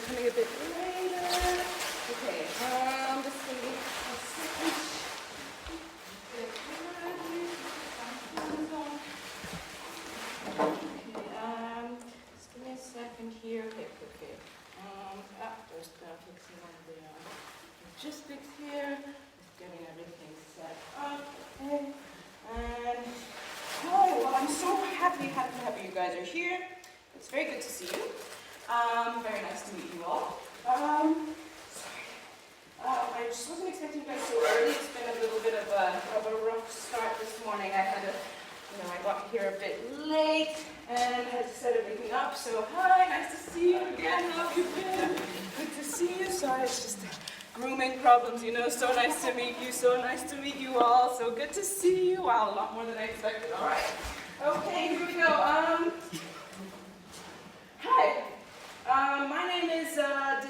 coming a bit later. Okay, just give me a second. Okay, just give me a second here. Okay. There's fixing on the logistics here. Just getting everything set up. Okay, and well, I'm so happy you guys are here. It's very good to see you. Very nice to meet you all. Sorry. I just wasn't expecting you guys so early. It's been a little bit of a rough start this morning. I got here a bit late and had to set everything up. So hi, nice to see you again. How have you been? Good to see you. Sorry, it's just grooming problems, So nice to meet you. So nice to meet you all. So good to see you. Wow, a lot more than I expected. All right. Okay, here we go. Hi. My name is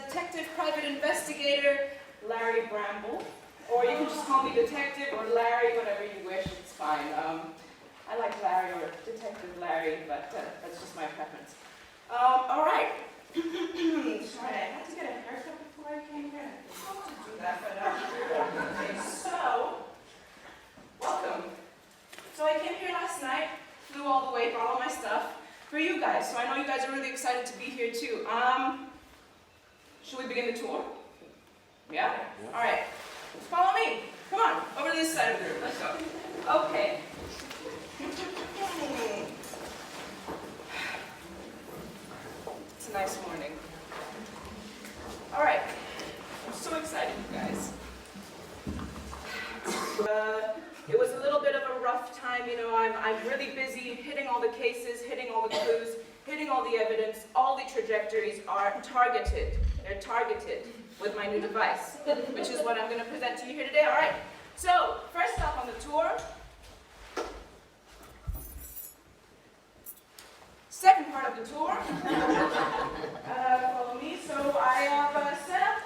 Detective Private Investigator Larry Bramble, or you can just call me Detective or Larry, whatever you wish. It's fine. I like Larry or Detective Larry, but that's just my preference. All right. Sorry, I had to get a haircut before I came here. I didn't want to do that, but okay. So, welcome. So I came here last night, flew all the way, brought all my stuff for you guys. So I know you guys are really excited to be here too. Should we begin the tour? Yeah? All right. Follow me. Come on, over to this side of the room. Let's go. Okay. It's a nice morning. All right. I'm so excited, you guys. It was a little bit of a rough time, I'm really busy hitting all the cases, hitting all the clues, hitting all the evidence. All the trajectories are targeted. They're targeted with my new device, which is what I'm going to present to you here today. All right. So, first off on the tour, second part of the tour, follow me. So I have set up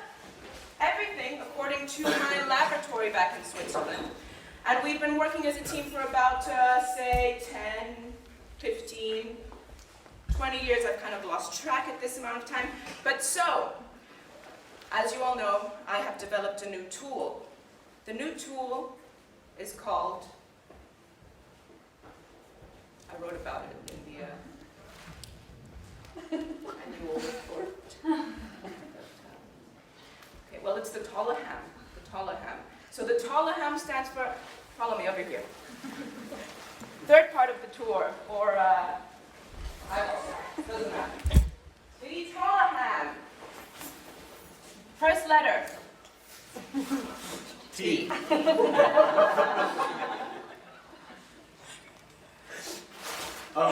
everything according to my laboratory back in Switzerland. And we've been working as a team for about, say, 10, 15, 20 years. I've kind of lost track at this amount of time. But so, as you all know, I have developed a new tool. The new tool is called, I wrote about it in the annual report. Okay, well, it's the TOLOHAM. The TOLOHAM. So the TOLOHAM stands for, follow me over here. Third part of the tour, or doesn't matter. The TOLOHAM. First letter. T. O.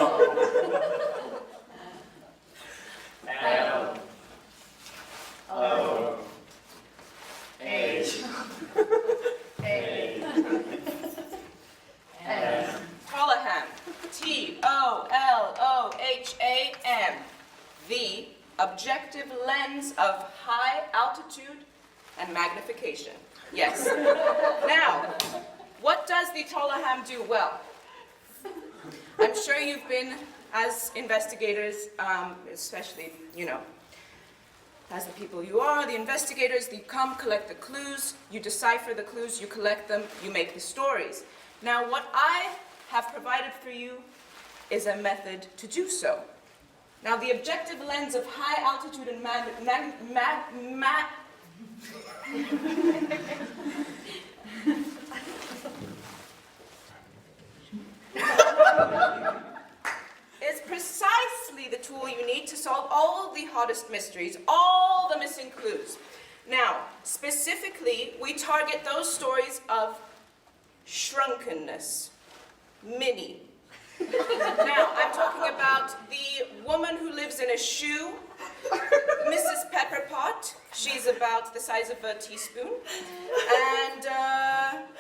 L. O. H. A. M. TOLOHAM. T-O-L-O-H-A-M. The objective lens of high altitude and magnification. Yes. Now, what does the TOLOHAM do? Well, I'm sure you've been, as investigators, especially, as the people you are, the investigators, you come, collect the clues, you decipher the clues, you collect them, you make the stories. Now, what I have provided for you is a method to do so. Now, the objective lens of high altitude and is precisely the tool you need to solve all the hottest mysteries, all the missing clues. Now, specifically, we target those stories of shrunkenness, mini. Now, I'm talking about the woman who lives in a shoe, Mrs. Pepperpot. She's about the size of a teaspoon. And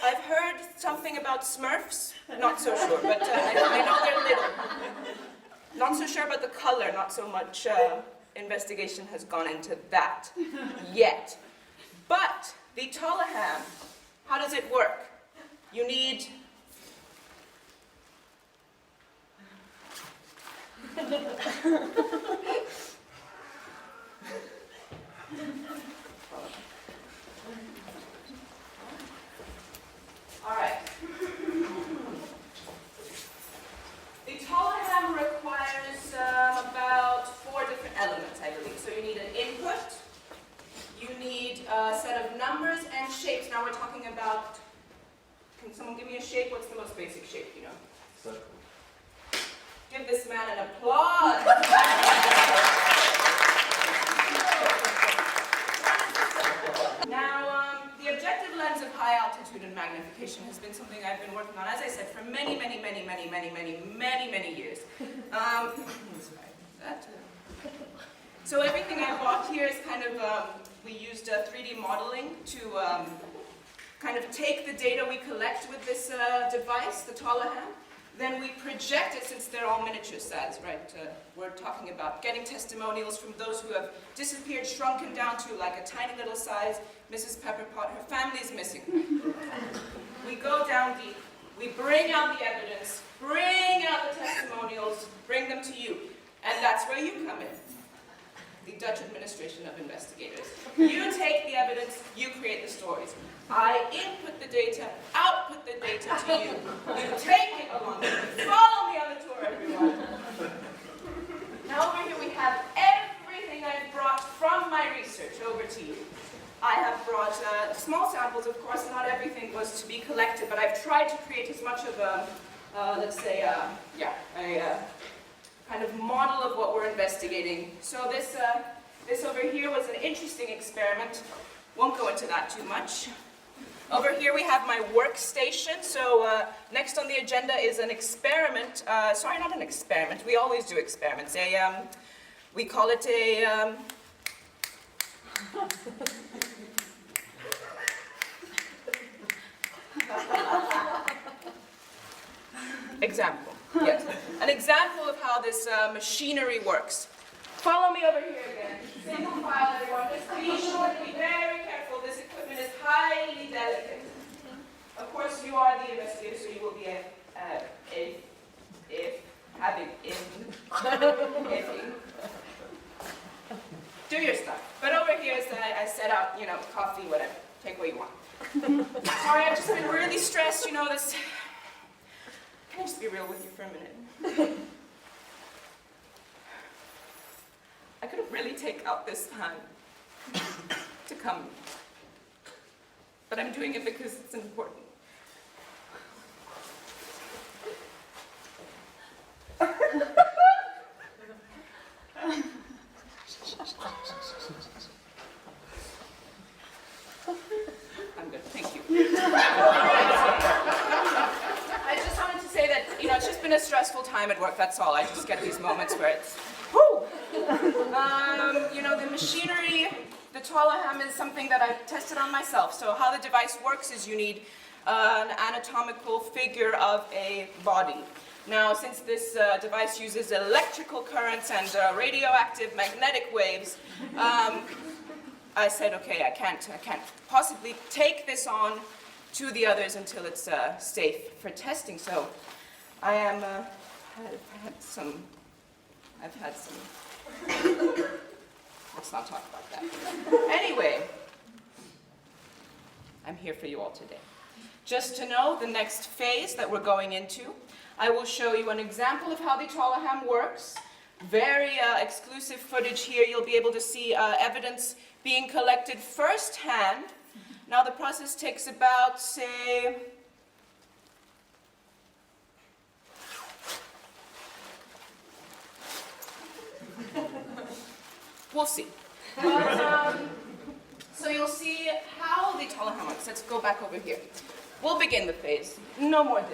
I've heard something about Smurfs. Not so sure, but I know they're little. Not so sure about the color. Not so much investigation has gone into that yet. But the TOLOHAM, how does it work? You need All right. The TOLOHAM requires about 4 different elements, I believe. So you need an input, you need a set of numbers and shapes. Now we're talking about, can someone give me a shape? What's the most basic shape, you know? Circle. Give this man an applause. Now, the objective lens of high altitude and magnification has been something I've been working on, as I said, for many years. So everything I bought here is kind of, we used 3D modeling to kind of take the data we collect with this device, the TOLOHAM. Then we project it, since they're all miniature size, right? We're talking about getting testimonials from those who have disappeared, shrunken down to like a tiny little size. Mrs. Pepperpot, her family is missing. We go down deep, we bring out the evidence, bring out the testimonials, bring them to you. And that's where you come in. The Dutch Administration of Investigators. You take the evidence, you create the stories. I input the data, output the data to you. You take it along with me. Follow me on the tour, everyone. Now over here we have everything I've brought from my research over to you. I have brought small samples, of course. Not everything was to be collected, but I've tried to create as much of a, let's say, a kind of model of what we're investigating. So this over here was an interesting experiment. Won't go into that too much. Over here we have my workstation. So next on the agenda is an experiment. Sorry, not an experiment. We always do experiments. We call it a... example. Yes. An example of how this machinery works. Follow me over here again. Single file, everyone. Just be sure to be very careful. This equipment is highly delicate. Of course, you are the investigator, so you will be do your stuff. But over here is I set out, you know, coffee, whatever. Take what you want. Sorry, I've just been really stressed, you know, this... Can I just be real with you for a minute? I could have really taken out this time to come. But I'm doing it because it's important. I'm good, thank you. I just wanted to say that, you know, it's just been a stressful time at work, that's all. I just get these moments where it's, whoo! You know, the machinery, the TOLOHAM is something that I've tested on myself. So how the device works is you need an anatomical figure of a body. Now, since this device uses electrical currents and radioactive magnetic waves, I said, okay, I can't possibly take this on to the others until it's safe for testing. So I am, I've had some, let's not talk about that. Anyway, I'm here for you all today. Just to know, the next phase that we're going into, I will show you an example of how the TOLOHAM works. Very exclusive footage here. You'll be able to see evidence being collected firsthand. Now the process takes about, say, we'll see. So you'll see how the TOLOHAM works. Let's go back over here. We'll begin the phase. No more this.